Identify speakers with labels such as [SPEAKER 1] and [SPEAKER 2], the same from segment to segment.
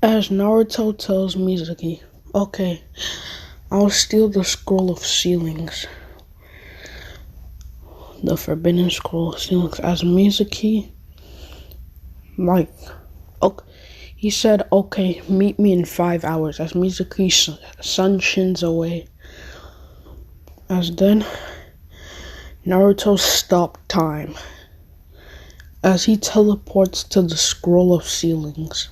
[SPEAKER 1] As Naruto tells Mizuki, okay, I'll steal the scroll of ceilings. The forbidden scroll of ceilings. As Mizuki, okay, he said, okay, meet me in 5 hours. As Mizuki's sun shins away. As then, Naruto stopped time. As he teleports to the scroll of ceilings.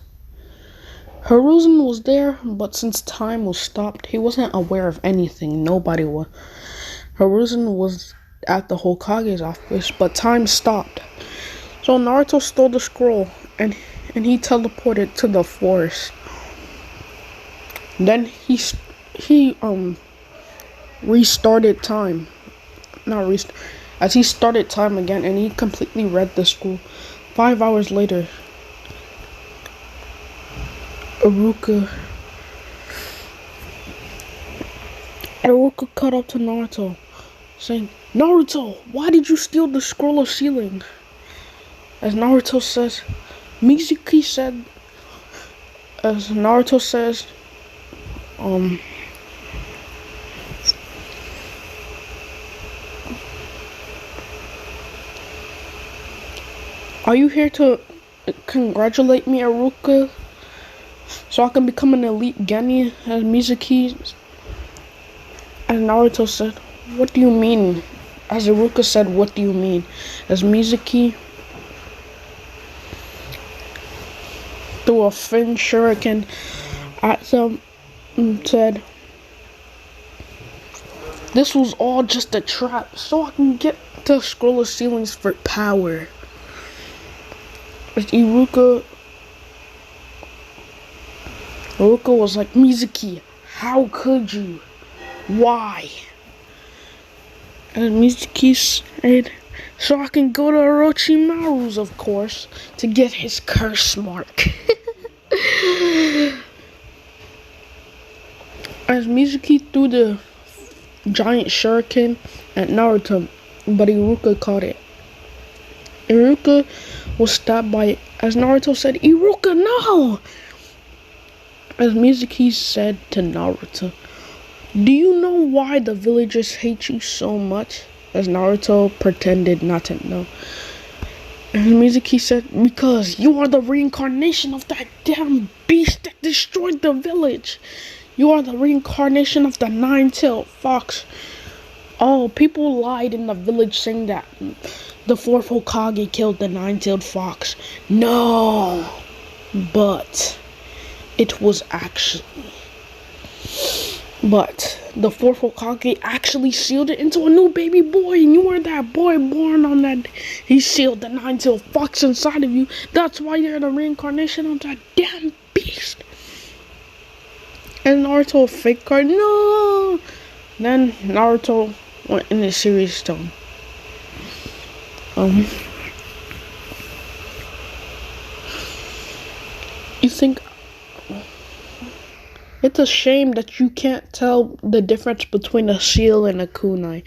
[SPEAKER 1] Hiruzen was there, but since time was stopped, he wasn't aware of anything. Nobody was. Hiruzen was at the Hokage's office, but time stopped. So Naruto stole the scroll, and he teleported to the forest. Then he restarted time. As he started time again, and he completely read the scroll. 5 hours later, Iruka caught up to Naruto, saying, Naruto, why did you steal the scroll of ceiling? As Naruto says, Mizuki said, as Naruto says, are you here to congratulate me, Iruka? So I can become an elite Genin, as Mizuki. As Naruto said, what do you mean? As Iruka said, what do you mean? As Mizuki threw a fin shuriken at them and said, this was all just a trap, so I can get the scroll of ceilings for power. As Iruka was like, Mizuki, how could you? Why? And Mizuki said, so I can go to Orochimaru's, of course, to get his curse mark. As Mizuki threw the giant shuriken at Naruto, but Iruka caught it. Iruka was stabbed by it, as Naruto said, Iruka, no! As Mizuki said to Naruto, do you know why the villagers hate you so much? As Naruto pretended not to know. And Mizuki said, because you are the reincarnation of that damn beast that destroyed the village. You are the reincarnation of the nine-tailed fox. Oh, people lied in the village saying that the fourth Hokage killed the nine-tailed fox. No, but it was actually... But the fourth Hokage actually sealed it into a new baby boy, and you were that boy born on that. He sealed the nine-tailed fox inside of you. That's why you're the reincarnation of that damn beast. And Naruto fake card, no. Then Naruto went in a serious tone. You think it's a shame that you can't tell the difference between a seal and a kunai,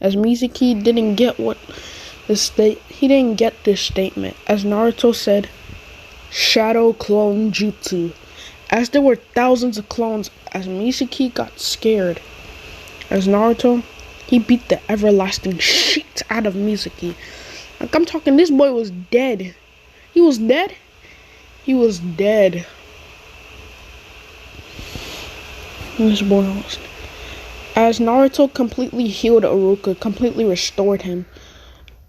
[SPEAKER 1] as Mizuki didn't get he didn't get this statement, as Naruto said, shadow clone jutsu, as there were thousands of clones, as Mizuki got scared, as Naruto, he beat the everlasting shit out of Mizuki. Like, I'm talking, this boy was dead. He was dead? He was dead. This boy was. As Naruto completely healed Iruka, completely restored him.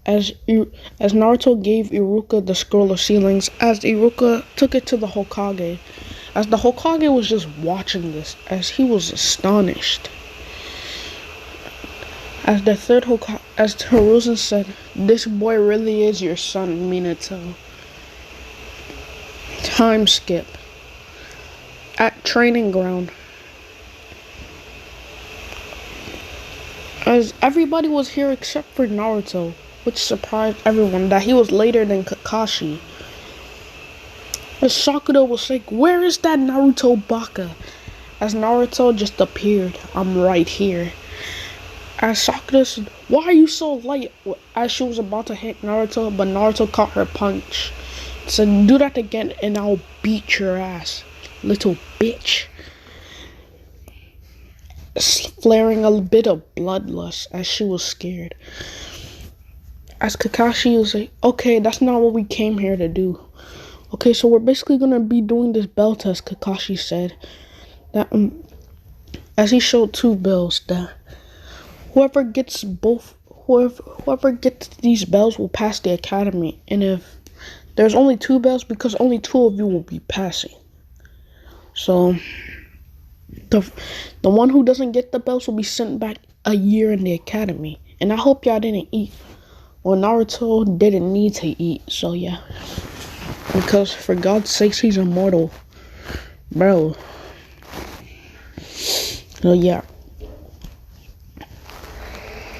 [SPEAKER 1] As Naruto gave Iruka the scroll of ceilings, as Iruka took it to the Hokage. As the Hokage was just watching this, as he was astonished. As the third Hokage, as Hiruzen said, this boy really is your son, Minato. Time skip. At training ground. As everybody was here except for Naruto, which surprised everyone that he was later than Kakashi. As Sakura was like, where is that Naruto Baka? As Naruto just appeared, I'm right here. As Sakura said, why are you so light? As she was about to hit Naruto, but Naruto caught her punch. Said, do that again and I'll beat your ass. little bitch. Flaring a bit of bloodlust as she was scared. As Kakashi was like, okay, that's not what we came here to do. Okay, so we're basically gonna be doing this bell test, Kakashi said. That as he showed 2 bells, that whoever gets these bells will pass the academy. And if there's only 2 bells, because only 2 of you will be passing. So the one who doesn't get the bells will be sent back a year in the academy. And I hope y'all didn't eat. Well, Naruto didn't need to eat, so yeah. Because for God's sakes, he's immortal. Bro. So yeah.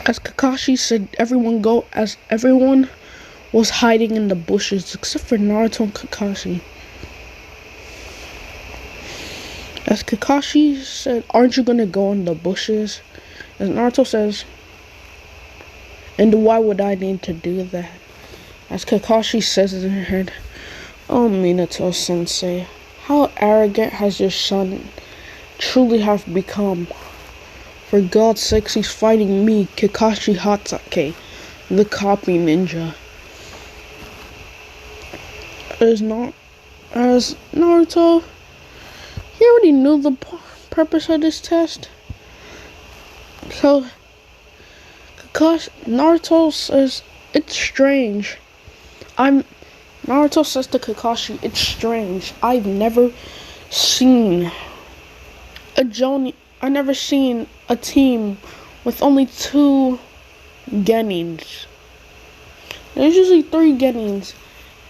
[SPEAKER 1] As Kakashi said, everyone go, as everyone was hiding in the bushes except for Naruto and Kakashi. As Kakashi said, aren't you gonna go in the bushes? As Naruto says, and why would I need to do that? As Kakashi says in her head, oh, Minato Sensei, how arrogant has your son truly have become? For God's sakes, he's fighting me, Kakashi Hatake, the copy ninja. As Naruto, he already knew the purpose of this test. So Naruto says, it's strange. Naruto says to Kakashi, it's strange. I've never seen a team with only 2 Genins. There's usually 3 Genins,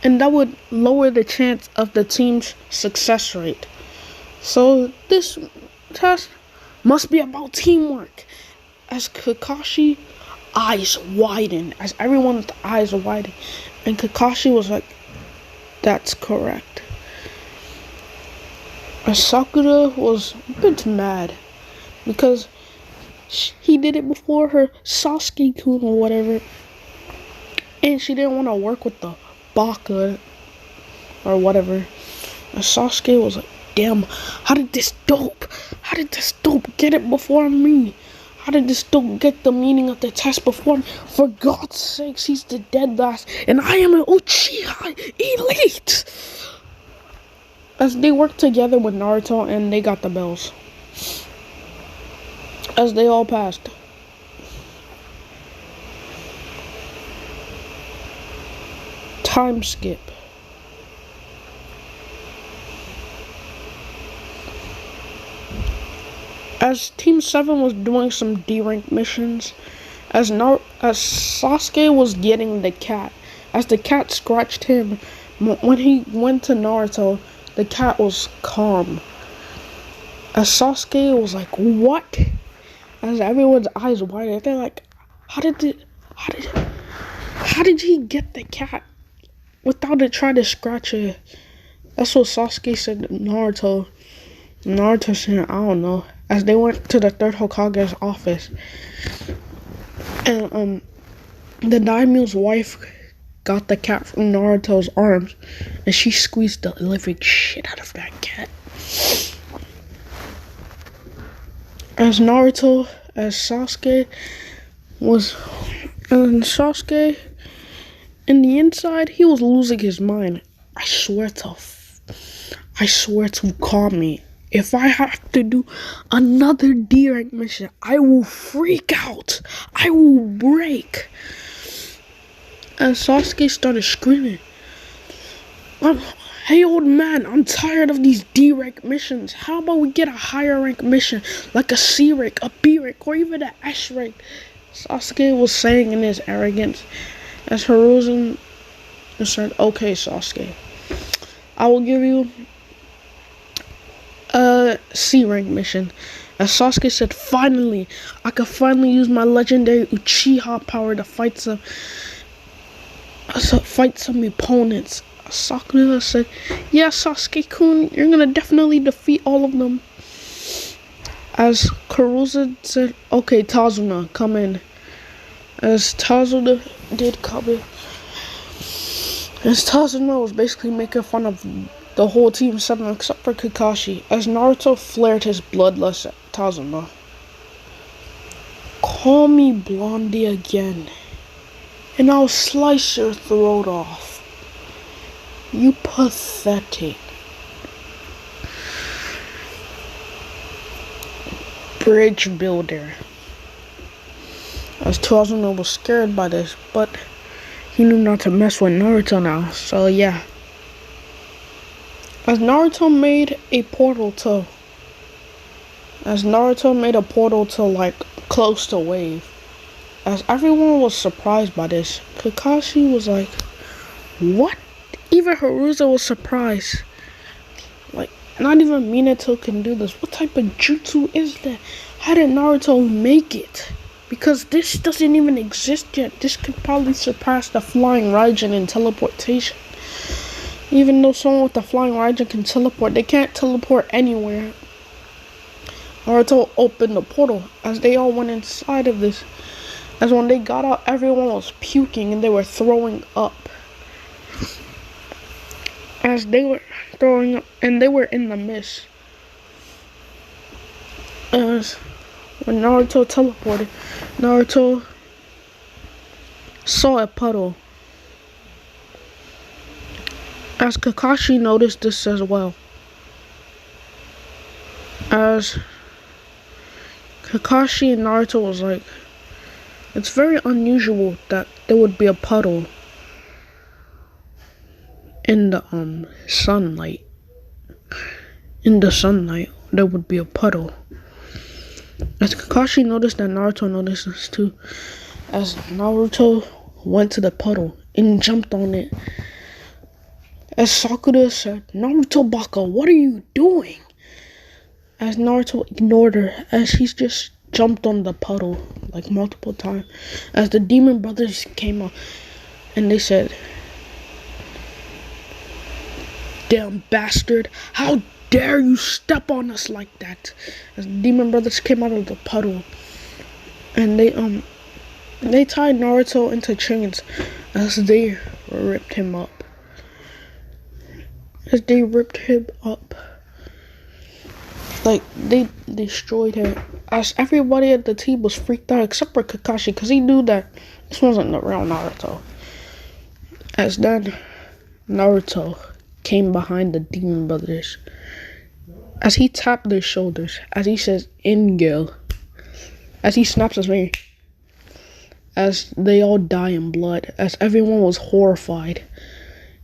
[SPEAKER 1] and that would lower the chance of the team's success rate. So this test must be about teamwork. As Kakashi eyes widen, as everyone's eyes widen, and Kakashi was like, that's correct. As Sakura was a bit mad because he did it before her Sasuke-kun or whatever, and she didn't want to work with the Baka or whatever. And Sasuke was like, damn, how did this dope get it before me? How did this dope get the meaning of the test before me? For God's sakes, he's the dead last, and I am an Uchiha elite! As they worked together with Naruto, and they got the bells. As they all passed. Time skip. As Team 7 was doing some D-rank missions, as Sasuke was getting the cat, as the cat scratched him, when he went to Naruto, the cat was calm. As Sasuke was like, what? As everyone's eyes widened, they're like, how did he get the cat without it trying to scratch it? That's what Sasuke said to Naruto. Naruto said, I don't know. As they went to the 3rd Hokage's office, and the daimyo's wife got the cat from Naruto's arms, and she squeezed the living shit out of that cat. As Sasuke in the inside, he was losing his mind. I swear to Kami, if I have to do another D-rank mission, I will freak out. I will break. And Sasuke started screaming, hey old man, I'm tired of these D-rank missions. How about we get a higher rank mission, like a C rank, a B rank, or even an S rank? Sasuke was saying in his arrogance. As Hiruzen said, okay Sasuke, I will give you a C rank mission. As Sasuke said, finally, I could finally use my legendary Uchiha power to fight some opponents. Sakura said, yeah Sasuke-kun, you're gonna definitely defeat all of them. As Kuruza said, okay Tazuna, come in. As Tazuna did come in. As Tazuna was basically making fun of The whole team said him except for Kakashi, as Naruto flared his bloodlust at Tazuma. Call me Blondie again, and I'll slice your throat off. You pathetic. Bridge builder. As Tazuma was scared by this, but he knew not to mess with Naruto now, so yeah. As Naruto made a portal to like close to Wave. As everyone was surprised by this, Kakashi was like, what? Even Haruza was surprised. Like, not even Minato can do this. What type of jutsu is that? How did Naruto make it? Because this doesn't even exist yet. This could probably surpass the flying Raijin in teleportation. Even though someone with the flying Raijin can teleport, they can't teleport anywhere. Naruto opened the portal as they all went inside of this. As when they got out, everyone was puking and they were throwing up. As they were throwing up, and they were in the mist. As when Naruto teleported, Naruto saw a puddle. As Kakashi noticed this as well. As Kakashi and Naruto was like, it's very unusual that there would be a puddle in the sunlight. In the sunlight, there would be a puddle. As Kakashi noticed that Naruto noticed this too. As Naruto went to the puddle and jumped on it. As Sakura said, Naruto Baka, what are you doing? As Naruto ignored her, as he just jumped on the puddle like multiple times. As the Demon Brothers came out and they said, damn bastard, how dare you step on us like that? As the Demon Brothers came out of the puddle and they tied Naruto into chains as they ripped him up. As they ripped him up. Like, they destroyed him. As everybody at the team was freaked out except for Kakashi, because he knew that this wasn't the real Naruto. As then, Naruto came behind the Demon Brothers. As he tapped their shoulders, as he says, Ingil. As he snaps his finger. As they all die in blood. As everyone was horrified.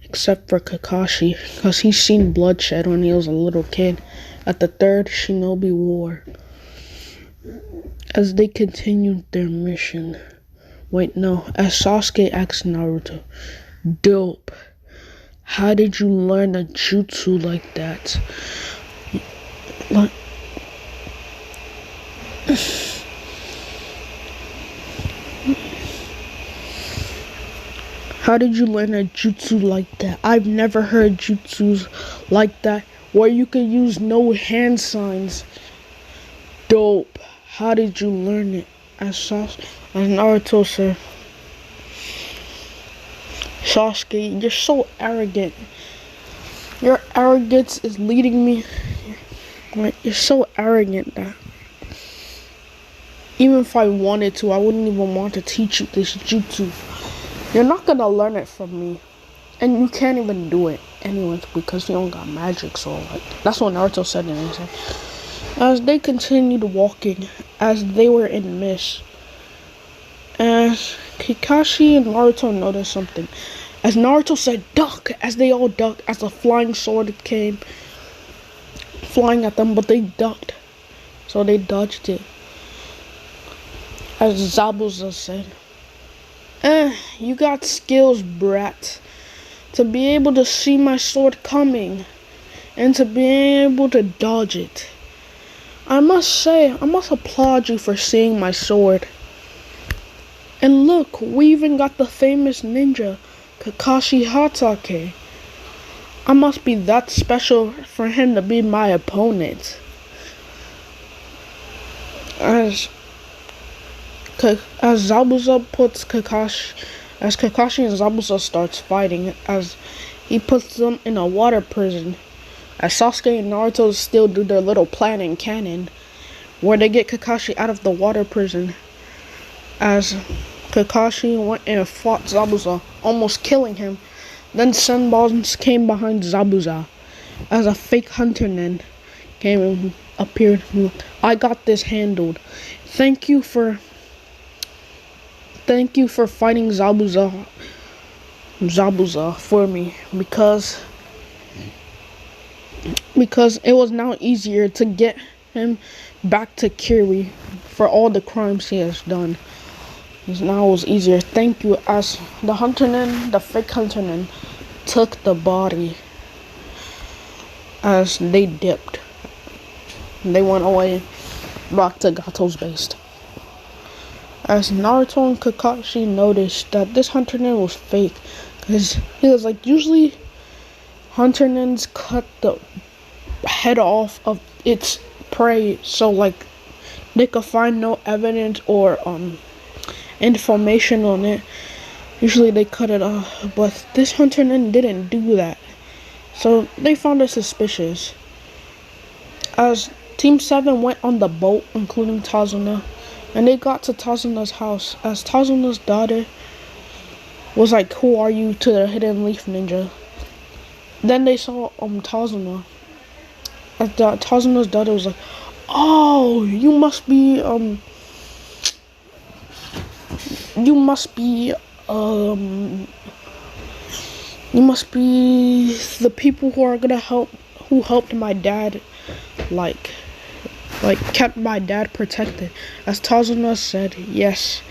[SPEAKER 1] Except for Kakashi, because he's seen bloodshed when he was a little kid at the third Shinobi War. As they continued their mission. Wait, no. As Sasuke asked Naruto, dope, how did you learn a jutsu like that? Like, how did you learn a jutsu like that? I've never heard jutsus like that where you could use no hand signs. Dope. How did you learn it? As Naruto said, Sasuke, you're so arrogant. Your arrogance is leading me. Like, you're so arrogant that even if I wanted to, I wouldn't even want to teach you this jutsu. You're not gonna learn it from me. And you can't even do it anyways because you don't got magic, so like, that's what Naruto said in his head. As they continued walking, as they were in mist, as Kakashi and Naruto noticed something. As Naruto said, duck, as they all ducked, as a flying sword came flying at them, but they ducked. So they dodged it. As Zabuza said, you got skills, brat. To be able to see my sword coming and to be able to dodge it. I must say, I must applaud you for seeing my sword. And look, we even got the famous ninja, Kakashi Hatake. I must be that special for him to be my opponent. As Zabuza puts Kakashi, as Kakashi and Zabuza starts fighting, as he puts them in a water prison. As Sasuke and Naruto still do their little plan in canon, where they get Kakashi out of the water prison. As Kakashi went and fought Zabuza, almost killing him. Then Senbons came behind Zabuza as a fake hunter nen came and appeared. I got this handled. Thank you for fighting Zabuza for me, because it was now easier to get him back to Kiri for all the crimes he has done. Now it was easier. Thank you. As the hunternen, the fake hunternen, took the body as they dipped. They went away back to Gato's base. As Naruto and Kakashi noticed that this hunternen was fake, because he was like, usually hunternens cut the head off of its prey so like they could find no evidence or information on it. Usually they cut it off, but this hunternen didn't do that, so they found it suspicious. As Team 7 went on the boat, including Tazuna, and they got to Tazuna's house, as Tazuna's daughter was like, "Who are you?" to the Hidden Leaf Ninja. Then they saw Tazuna. As Tazuna's daughter was like, "Oh, you must be the people who are gonna who helped my dad, like kept my dad protected." As Tazuna said, "Yes,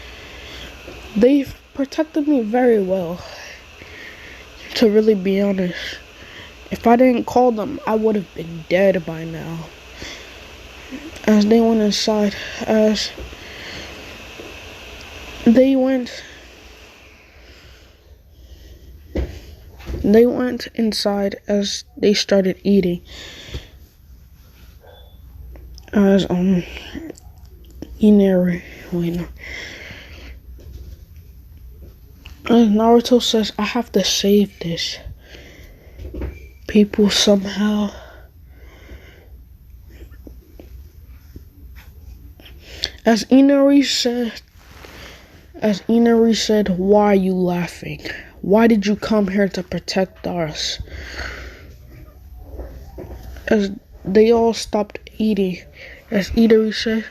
[SPEAKER 1] they've protected me very well. To really be honest, if I didn't call them, I would have been dead by now." As they went inside, they went inside as they started eating. As as Naruto says, "I have to save this people somehow." As Inari said, "Why are you laughing? Why did you come here to protect us?" As they all stopped eating, as Inari said,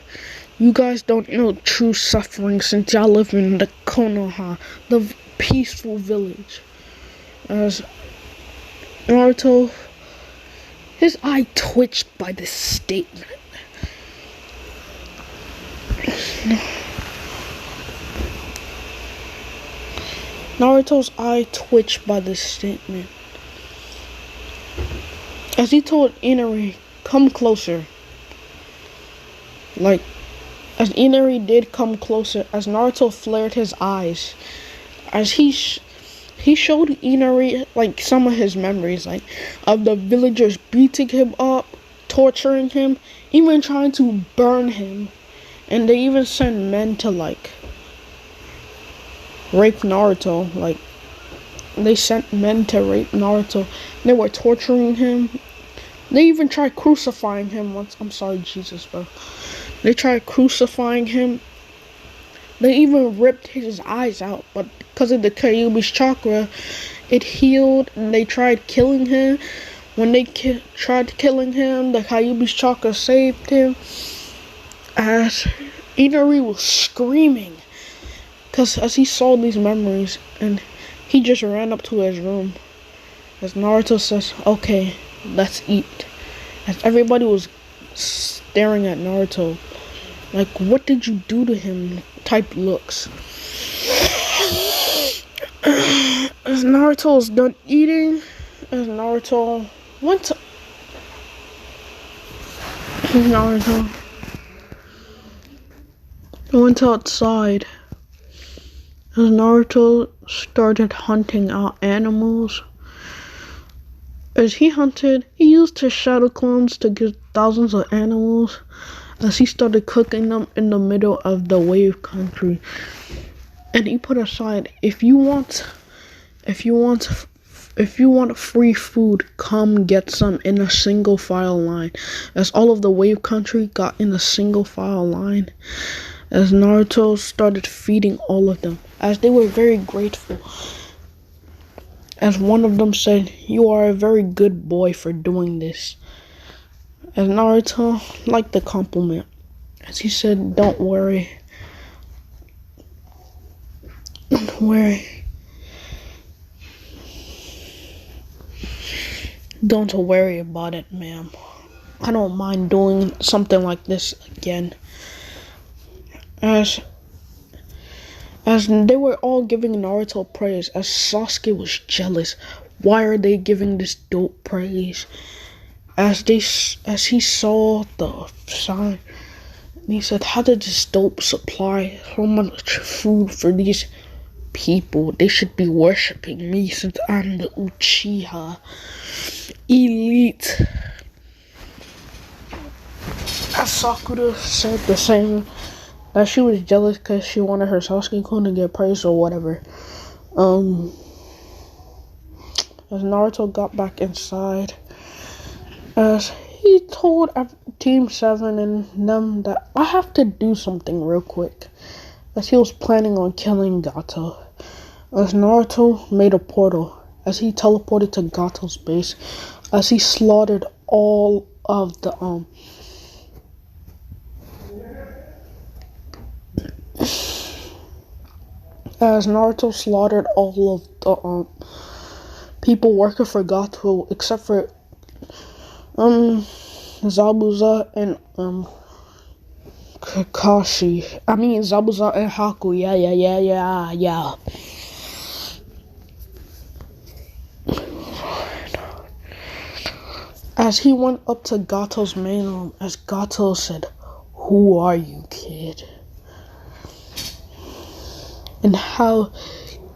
[SPEAKER 1] "You guys don't know true suffering since y'all live in the Konoha, the peaceful village." As Naruto, his eye twitched by this statement. Naruto's eye twitched by this statement. As he told Inari, "Come closer." As Inari did come closer, as Naruto flared his eyes, as he showed Inari some of his memories, of the villagers beating him up, torturing him, even trying to burn him, and they even sent men to rape Naruto. They sent men to rape Naruto. They were torturing him. They even tried crucifying him once. I'm sorry, Jesus, bro. They tried crucifying him. They even ripped his eyes out, but because of the Kyuubi's chakra, it healed, and they tried killing him. When they tried killing him, the Kyuubi's chakra saved him. As Inari was screaming, because as he saw these memories, and he just ran up to his room. As Naruto says, "Okay, let's eat." As everybody was staring at Naruto, "What did you do to him?" type looks. As Naruto was done eating, as Naruto went outside. As Naruto started hunting out animals. As he hunted, he used his shadow clones to get thousands of animals. As he started cooking them in the middle of the wave country. And he put aside, if you want If you want free food, come get some in a single file line. As all of the wave country got in a single file line, as Naruto started feeding all of them, as they were very grateful. As one of them said, "You are a very good boy for doing this." As Naruto liked the compliment, as he said, "Don't worry. Don't worry. Don't worry about it, ma'am. I don't mind doing something like this again." As they were all giving Naruto praise, as Sasuke was jealous. Why are they giving this dope praise? As he saw the sign, and he said, "How did this dope supply so much food for these people? They should be worshipping me since I'm the Uchiha elite." As Sakura said the same, that she was jealous because she wanted her Sasuke-kun to get praised or whatever. As Naruto got back inside, as he told Team 7 and them that I have to do something real quick, as he was planning on killing Gato. As Naruto made a portal, as he teleported to Gato's base, as he slaughtered all of the as Naruto slaughtered all of the people working for Gato except for Zabuza and Kakashi. I mean Zabuza and Haku. Yeah. As he went up to Gato's main room, as Gato said, "Who are you, kid? And how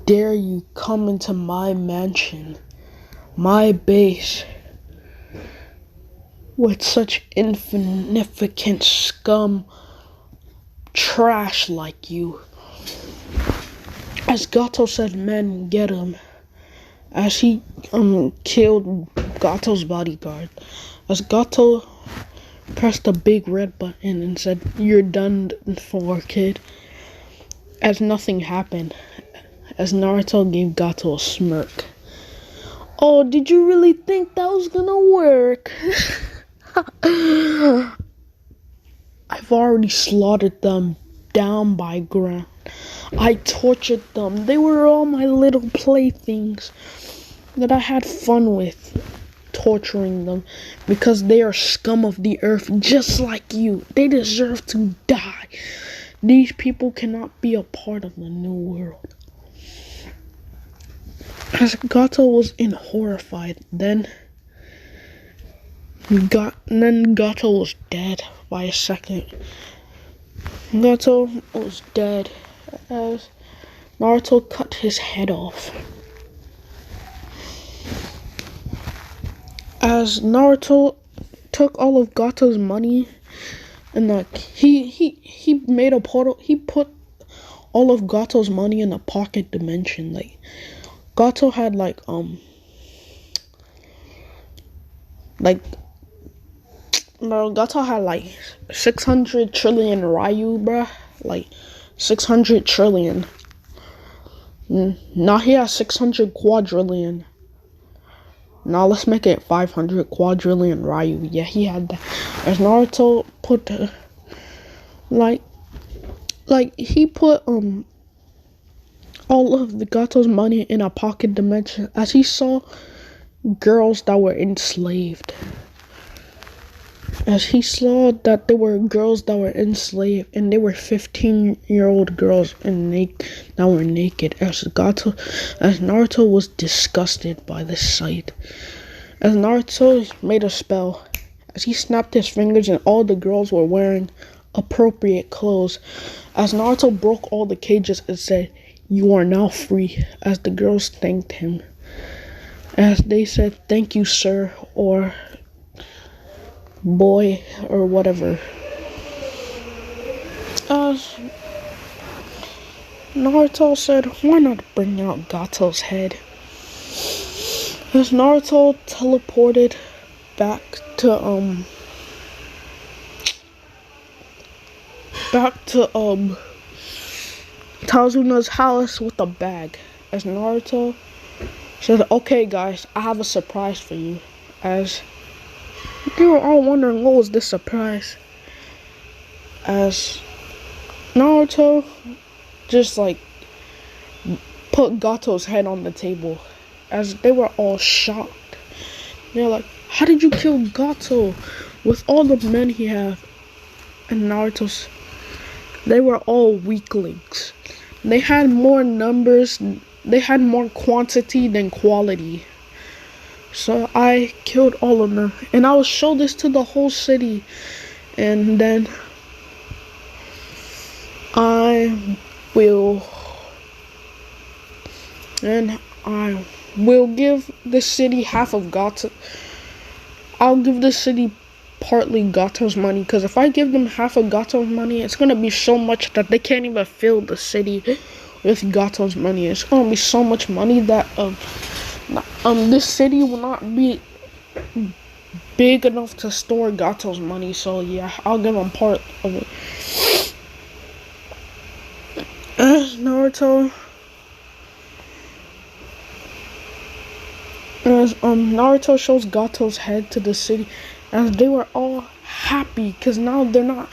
[SPEAKER 1] dare you come into my mansion, my base, with such insignificant scum trash like you?" As Gato said, "Men, get him." As he killed Gato's bodyguard, as Gato pressed the big red button and said, "You're done for, kid." As nothing happened, as Naruto gave Gato a smirk. "Oh, did you really think that was gonna work?" "I've already slaughtered them down by ground. I tortured them. They were all my little playthings that I had fun with, torturing them, because they are scum of the earth just like you. They deserve to die. These people cannot be a part of the new world." As Gato was horrified, then Gato was dead by a second. Gato was dead as Naruto cut his head off. As Naruto took all of Gato's money and he made a portal, he put all of Gato's money in a pocket dimension. Like Gato had Gato had 600 trillion Ryu, bruh. 600 trillion. Now he has 600 quadrillion. Now let's make it 500 quadrillion Ryu. Yeah, he had that. As Naruto put he put all of the Gato's money in a pocket dimension as he saw girls that were enslaved. As he saw that there were girls that were enslaved and they were 15-year-old girls and that were naked. As Naruto was disgusted by this sight. As Naruto made a spell, as he snapped his fingers and all the girls were wearing appropriate clothes. As Naruto broke all the cages and said, "You are now free," as the girls thanked him. As they said, "Thank you, sir," or boy, or whatever. As Naruto said, "Why not bring out Gato's head?" as Naruto teleported back to Tazuna's house with a bag. As Naruto said, "Okay guys, I have a surprise for you." As they were all wondering what was this surprise. As Naruto just like put Gato's head on the table. As they were all shocked. They're like, "How did you kill Gato with all the men he had?" And Naruto's, they were all weaklings. They had more numbers, they had more quantity than quality. So I killed all of them. And I will show this to the whole city. And then I will give the city half of Gato. I'll give the city partly Gato's money, because if I give them half of Gato's money, it's gonna be so much that they can't even fill the city with Gato's money. It's gonna be so much money that this city will not be big enough to store Gato's money. So yeah, I'll give them part of it. As Naruto shows Gato's head to the city, as they were all happy because now they're not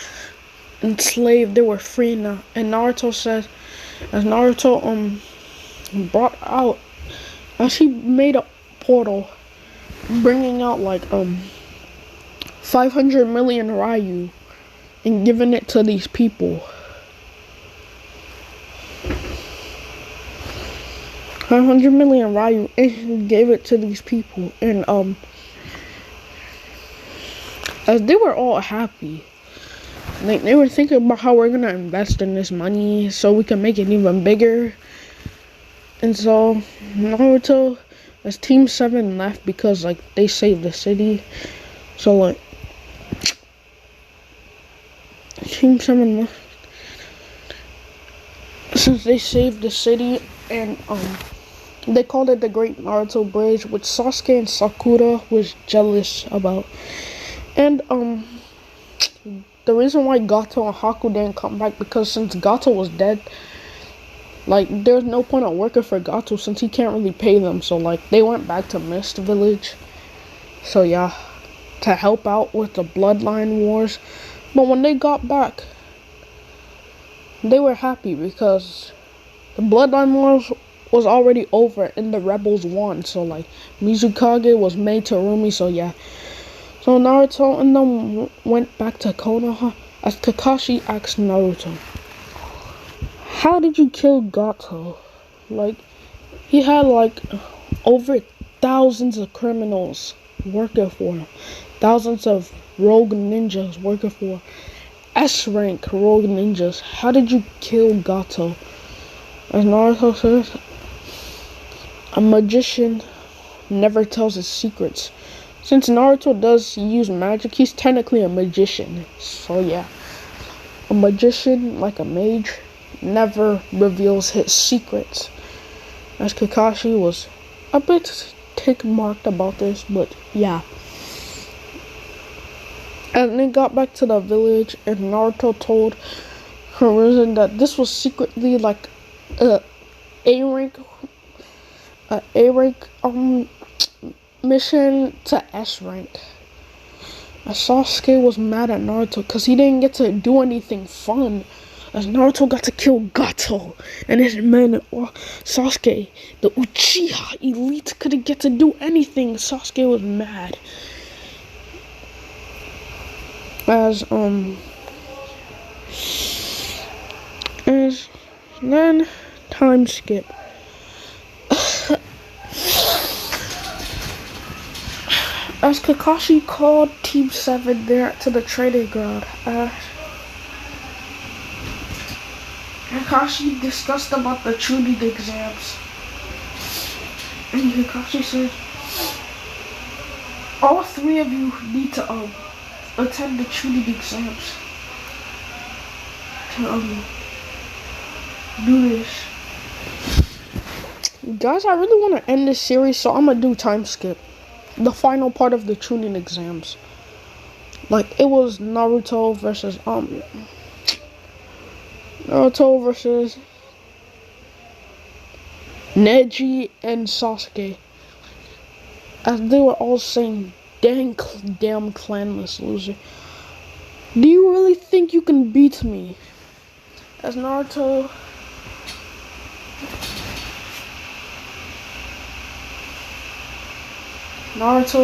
[SPEAKER 1] enslaved, they were free now. And Naruto says, as Naruto brought out, as he made a portal bringing out like 500 million Ryu and giving it to these people. 500 million Ryu, and he gave it to these people. And as they were all happy, like they were thinking about how we're gonna invest in this money so we can make it even bigger. And so Naruto, as Team 7 left because like they saved the city. So like Team 7 left since they saved the city, and they called it the Great Naruto Bridge, which Sasuke and Sakura was jealous about. And the reason why Gato and Haku didn't come back, because since Gato was dead, like there's no point of working for Gato since he can't really pay them. So like they went back to Mist Village. So yeah, to help out with the Bloodline Wars. But when they got back, they were happy because the Bloodline Wars was already over and the rebels won. So like Mizukage was made to Rumi. So yeah, so Naruto and them went back to Konoha as Kakashi asked Naruto, "How did you kill Gato?" Like he had like over thousands of criminals working for him, thousands of rogue ninjas working for S-rank rogue ninjas. How did you kill Gato? As Naruto says, a magician never tells his secrets. Since Naruto does use magic, he's technically a magician. So yeah, a magician, like a mage, never reveals his secrets. As Kakashi was a bit tick-marked about this, but yeah. And they got back to the village, and Naruto told Hiruzen that this was secretly like a A-rank mission to S-rank. Sasuke was mad at Naruto because he didn't get to do anything fun, as Naruto got to kill Gato and his men. Or Sasuke, the Uchiha elite, couldn't get to do anything. Sasuke was mad. As then time skip. As Kakashi called Team 7 there to the training ground, Kakashi discussed about the Chunin exams. And Kakashi said, all three of you need to attend the Chunin exams to do this. Guys, I really want to end this series, so I'm gonna do time skip. The final part of the tuning exams. Like, it was Naruto versus Neji and Sasuke. As they were all saying, damn clanless loser. Do you really think you can beat me? As Naruto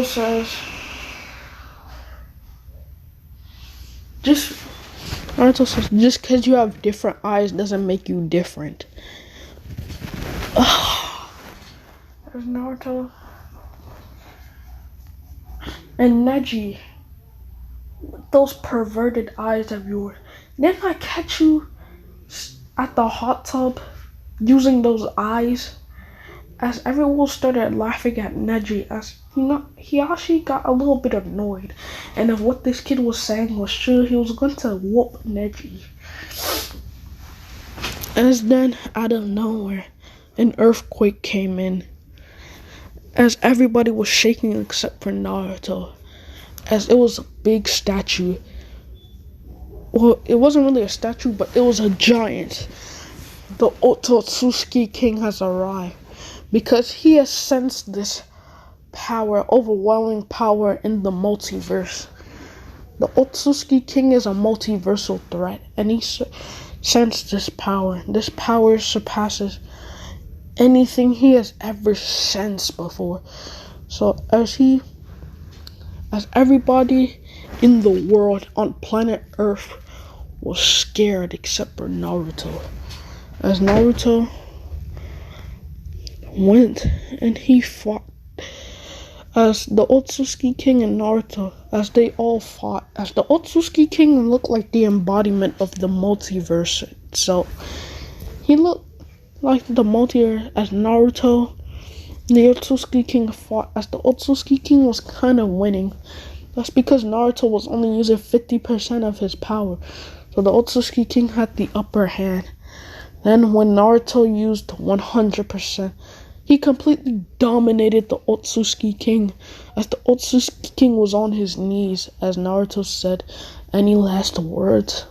[SPEAKER 1] says, just because you have different eyes doesn't make you different. There's Naruto and Neji with those perverted eyes of yours. Didn't I catch you at the hot tub using those eyes? As everyone started laughing at Neji, as he actually got a little bit annoyed, and if what this kid was saying was true, he was going to whoop Neji. As then, out of nowhere, an earthquake came in, as everybody was shaking except for Naruto, as it was a big statue. Well, it wasn't really a statue, but it was a giant. The Otsutsuki King has arrived, because he has sensed this power, overwhelming power in the multiverse. The Otsutsuki King is a multiversal threat, and he sensed this power. This power surpasses anything he has ever sensed before. So as everybody in the world on planet Earth was scared except for Naruto. As Naruto went and he fought as the Otsutsuki King and Naruto, as they all fought, as the Otsutsuki King looked like the embodiment of the multiverse itself. He looked like the multiverse. As Naruto, the Otsutsuki King fought, as the Otsutsuki King was kind of winning. That's because Naruto was only using 50% of his power, so the Otsutsuki King had the upper hand. Then when Naruto used 100%, he completely dominated the Otsutsuki King, as the Otsutsuki King was on his knees, as Naruto said, "Any last words?"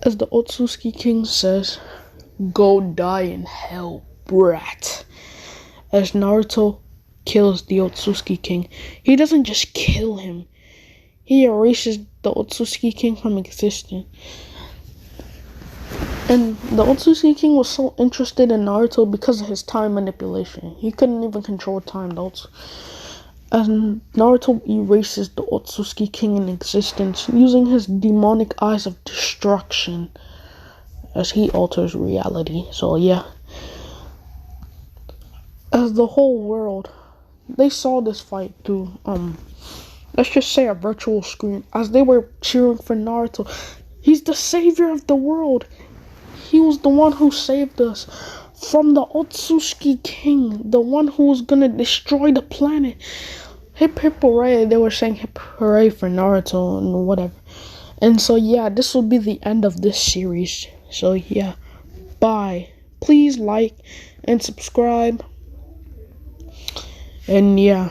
[SPEAKER 1] As the Otsutsuki King says, "Go die in hell, brat." As Naruto kills the Otsutsuki King, he doesn't just kill him, he erases the Otsutsuki King from existence. And the Otsutsuki King was so interested in Naruto because of his time manipulation. He couldn't even control time, and Naruto erases the Otsutsuki King in existence using his demonic eyes of destruction, as he alters reality. So yeah, as the whole world, they saw this fight through let's just say a virtual screen, as they were cheering for Naruto. He's the savior of the world. He was the one who saved us from the Otsutsuki King, the one who was gonna destroy the planet. Hip hip hooray, they were saying hip hooray for Naruto and whatever. And so yeah, this will be the end of this series. So yeah, bye. Please like and subscribe. And yeah.